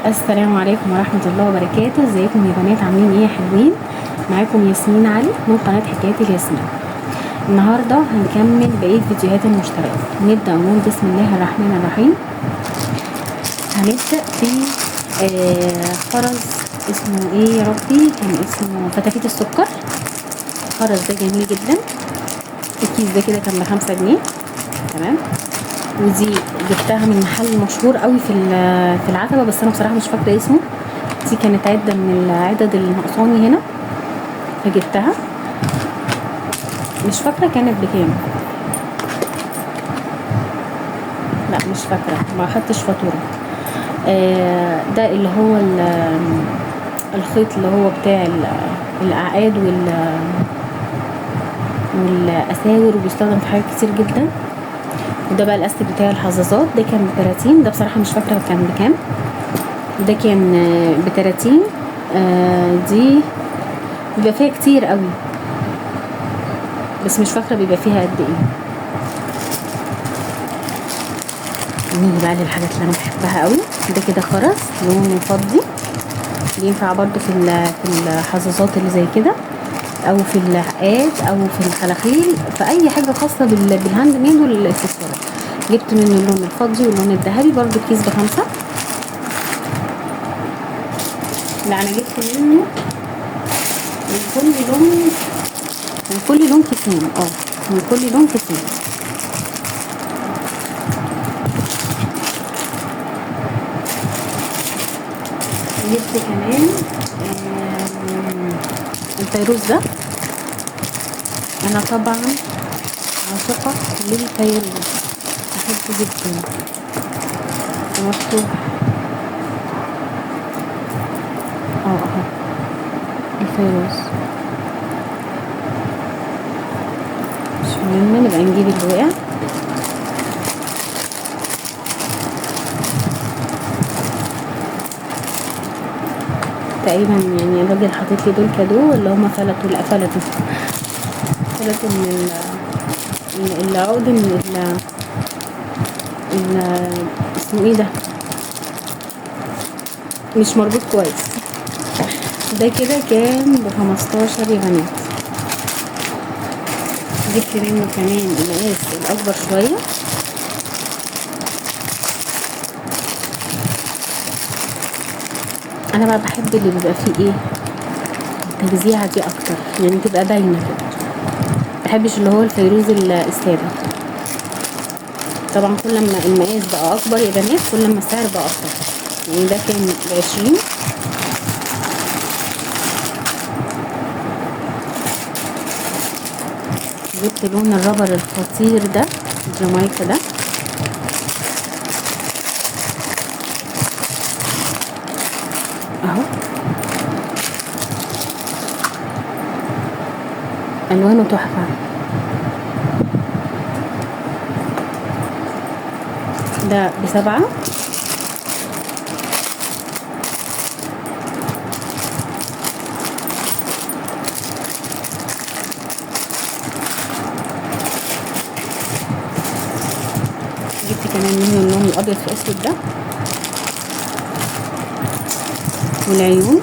السلام عليكم ورحمة الله وبركاته. ازيكم يا بنات؟ عاملين ايه يا حلوين؟ معاكم ياسمين علي من قناة حكايات الياسمين. النهاردة هنكمل بقية فيديوهات المشتريات. نبدأ نقول بسم الله الرحمن الرحيم. هنبدأ في خرز اسمه ايه يا ربي؟ كان اسمه فتافيت السكر. خرز ده جميل جدا. الكيس ده كده كان ب5 جنيه. تمام. ودي جبتها من محل مشهور قوي في العتبة، بس انا بصراحة مش فاكرة اسمه. دي كانت عدة من العدد اللي ناقصاني هنا فجبتها. مش فاكرة كانت بكام، لا مش فاكرة، ما خدتش فاتورة. ده اللي هو الخيط اللي هو بتاع الأعقاد والأساور، وبيستخدم في حاجات كتير جدا. وده بقى الاستك بتاع الحظاظات، ده كان ب30. ده بصراحة مش فاكرة كان بكام. ده كان ب30. دي بيبقى فيها كتير قوي، بس مش فاكرة بيبقى فيها قد ايه. نيجي بقى للحاجات اللي انا بحبها قوي. ده كده خرز لونه فضي، بينفع برضو في الحظاظات اللي زي كده، او في العقاد، او في الخلاخيل، في اي حاجة خاصة بالهاند ميد والاكسسوارات. جبت منه اللون الفضي واللون الذهبي، برضو كيس ب5. لا انا جبت منه من كل لون كيسين. من كل لون كيسين. جبت كمان الفيروز ده. انا طبعا عاشقة للفيروز، بحبه جدا. مفتوح اهو الفيروز. مش مهم، نبقى نجيب اللي وقع. تقريبا يعني الراجل حاطط لي دول كادو، اللي هما فلتوا. لا فلتوا من العقد، من اسمه ايه ده، مش مربوط كويس. ده كده كان ب15 يا بنات. جبت منه كمان المقاس الاكبر شويه. انا بقى بحب اللي بيبقى فيه ايه، التجزيعه دي اكتر، يعني تبقى باينه كده. بحبش اللي هو الفيروز الساده. طبعا كل ما المقاس بقى اكبر يا بنات، كل ما السعر بقى اكتر. يعني ده كان ب20. جبت لون الربر الخطير ده، الجامايكا ده. اهو الوانه تحفه. ده ب7. جبت كمان منه اللون الابيض في اسود ده، والعيون.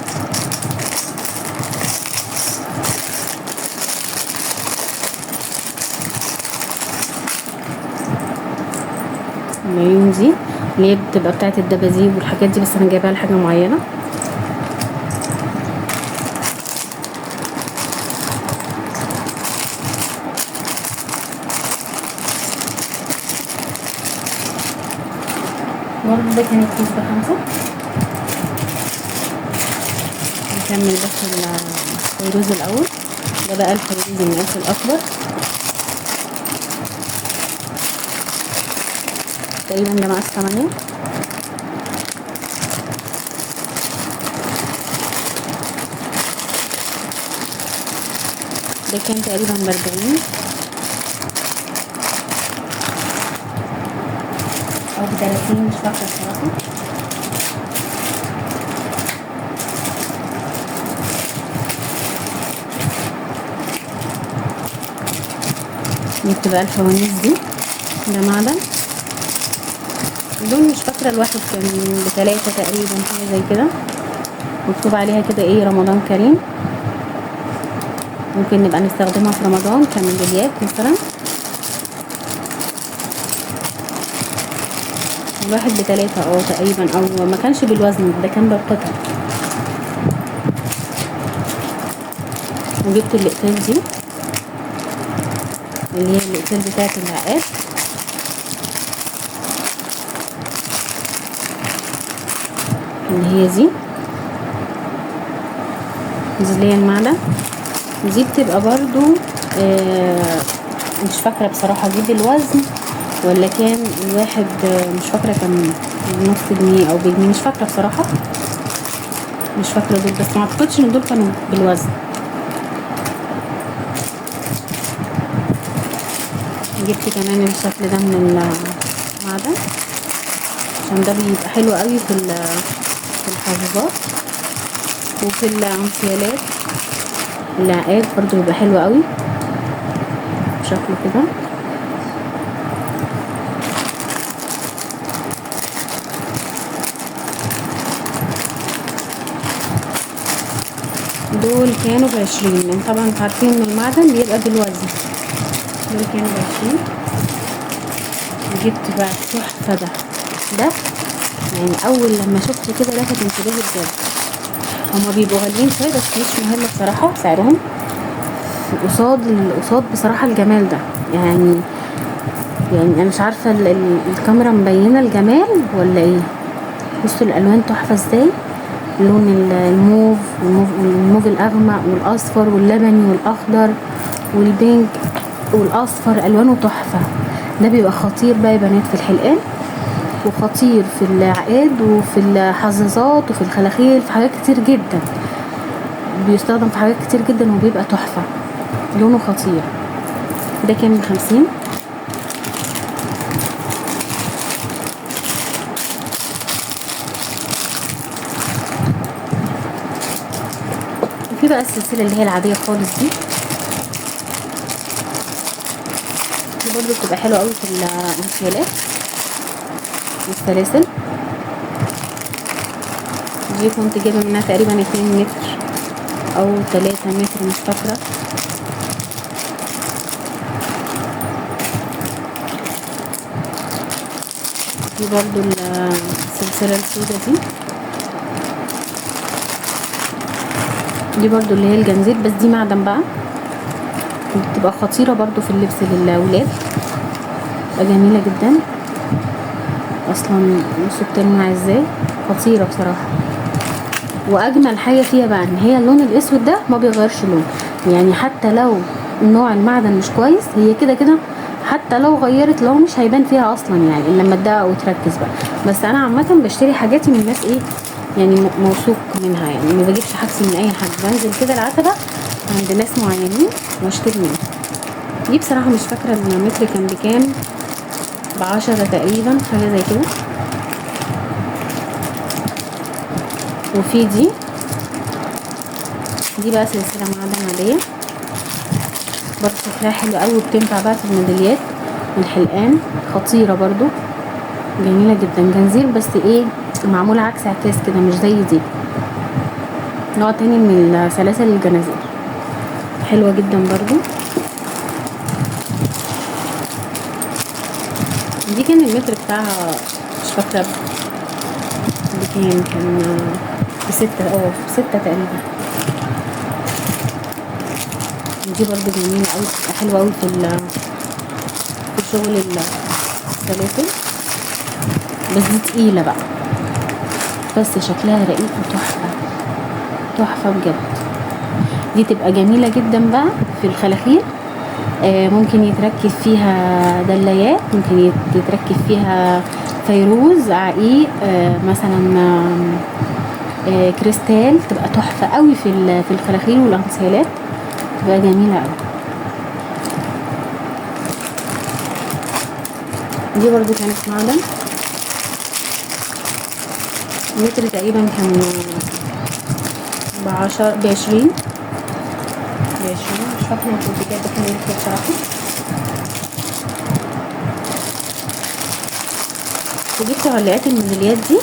العيون دي اللي هي بتبقى بتاعت الدباديب والحاجات دي، بس انا جايبها لحاجه معينه. برضه ده كان الكيس ب5. نكمل بس الفيروز الاول. ده بقى الفيروز المقاس الاكبر، تقريبا ده مقاس 8. ده كان تقريبا ب40 او ب30، مش فاكره الصراحه. جبت بقى الفوانيس دي. ده معدن، دول مش فاكره فاكرة الواحد كان ب3 تقريبا، حاجة زي كده، مكتوب عليها كده ايه رمضان كريم. ممكن نبقى نستخدمها في رمضان كميداليات مثلا. الواحد ب3 تقريبا، او ما كانش بالوزن ده، كان بالقطع. وجبت الاقفال دي اللي هي الاقفال بتاعت العقاد. اللي هي دي اللي هي المعدن دي، بتبقى برضو مش فاكرة بصراحة دي بالوزن ولا كان الواحد، مش فاكرة كان بنص جنيه او بجنيه، مش فاكرة بصراحة، مش فاكرة دول، بس ما اعتقدش ان دول كانوا بالوزن. جبت كمان الشكل ده من المعدن عشان ده بيبقى حلو قوي في الحافظات وفي الانسيالات. العقاد برضو بيبقى حلو قوي شكله كده. دول كانوا ب20، لان طبعا انتوا عارفين ان المعدن بيبقى بالوزن. دول كانوا ب20. جبت بقى التحفه ده يعني اول لما شفته كده لفت انتباهي بجد. هما بيبقوا غاليين شويه بس مش مهم بصراحه سعرهم، قصاد بصراحه الجمال ده. يعني انا مش عارفه الكاميرا مبينه الجمال ولا ايه. بصوا الالوان تحفه ازاي، لون الموف والموف الاغمق والاصفر واللبني والاخضر والبينك والاصفر، الوانه تحفه. ده بيبقى خطير بقى يا بنات في الحلقان، وخطير في العقاد وفي الحظاظات وفي الخلاخيل، في حاجات كتير جدا، بيستخدم في حاجات كتير جدا وبيبقى تحفه، لونه خطير. ده كان ب50. وفي بقى السلسله اللي هي العاديه خالص دي برضو بتبقى حلوه قوي في الانسيالات والسلاسل. دي كنت جايبه منها تقريبا 2 متر او 3 متر مش فاكره. دي برضو السلسله السوداء دي برضو اللي هي الجنزير، بس دي معدن بقى، بتبقى خطيره برضو في اللبس للولاد، بتبقى جميله جدا. اصلا بصوا بتلمع ازاي، خطيره بصراحه. واجمل حاجه فيها بقى ان هي اللون الاسود ده ما بيغيرش لون، يعني حتى لو نوع المعدن مش كويس هي كده كده حتى لو غيرت لون مش هيبان فيها اصلا، يعني لما تدقق وتركز بقى. بس انا عامه بشتري حاجاتي من ناس ايه يعني موثوق منها، يعني ما بجيبش حاجتي من اي حد، بنزل كده العتبه عند ناس معينين واشتري منهم. دي بصراحه مش فاكره المتر كان بكام، ب10 تقريبا، حاجه زي كده. وفي دي بقى سلسله معدن عاديه برضه، شكلها حلو قوي وبتنفع بقى في الميداليات والحلقان، خطيره برضو، جميله جدا. جنزير بس ايه معموله عكس عكاز كده، مش زي دي، نوع تاني من سلاسل الجنازير، حلوه جدا برضو. دي كان المتر بتاعها مش فاكره بكام، كان ب6 تقريبا. دي برضو جميله قوي، بتبقى حلوه قوي في شغل السلاسل، بس دي تقيله بقى، بس شكلها رقيق تحفه بجد. دي تبقى جميله جدا بقى في الخلاخيل، ممكن يتركب فيها دلايات، ممكن يتركب فيها فيروز، عقيق، مثلا كريستال، تبقى تحفه قوي في الخلاخيل والانسيالات، تبقى جميله قوي. دي برضو كانت معدن، متر تقريبا كان ب20، مش فاكره انا كنت جايبه كام متر بصراحه. وجبت علاقات الميداليات دي.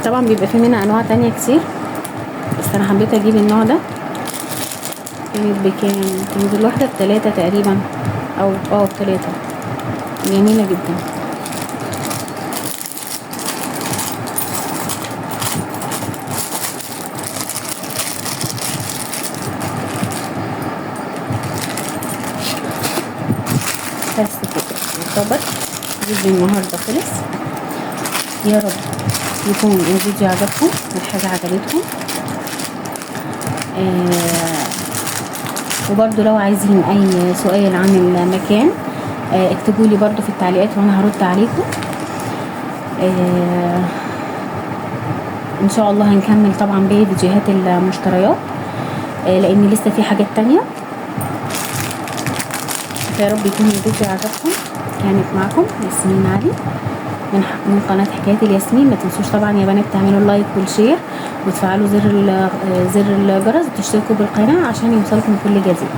طبعا بيبقى في منها انواع تانية كتير، بس انا حبيت اجيب النوع ده. كانت بكام؟ كانت الواحدة ب3 تقريبا، او ب3. جميلة جدا. بس كده يعتبر فيديو النهارده خلص. يا رب يكون الفيديو عجبكم والحاجة عجبتكم. وبرده لو عايزين اي سؤال عن المكان اكتبوا لي برده في التعليقات وانا هرد عليكم. ان شاء الله هنكمل طبعا باقي فيديوهات المشتريات، لان لسه في حاجات تانية. يا رب يكون الفيديو عجبكم. كانت معكم ياسمين علي من قناة حكايات الياسمين. ما تنسوش طبعا يا بنات تعملوا اللايك والشير وتفعلوا زر الجرس وتشتركوا بالقناة عشان يوصلكم كل جديد.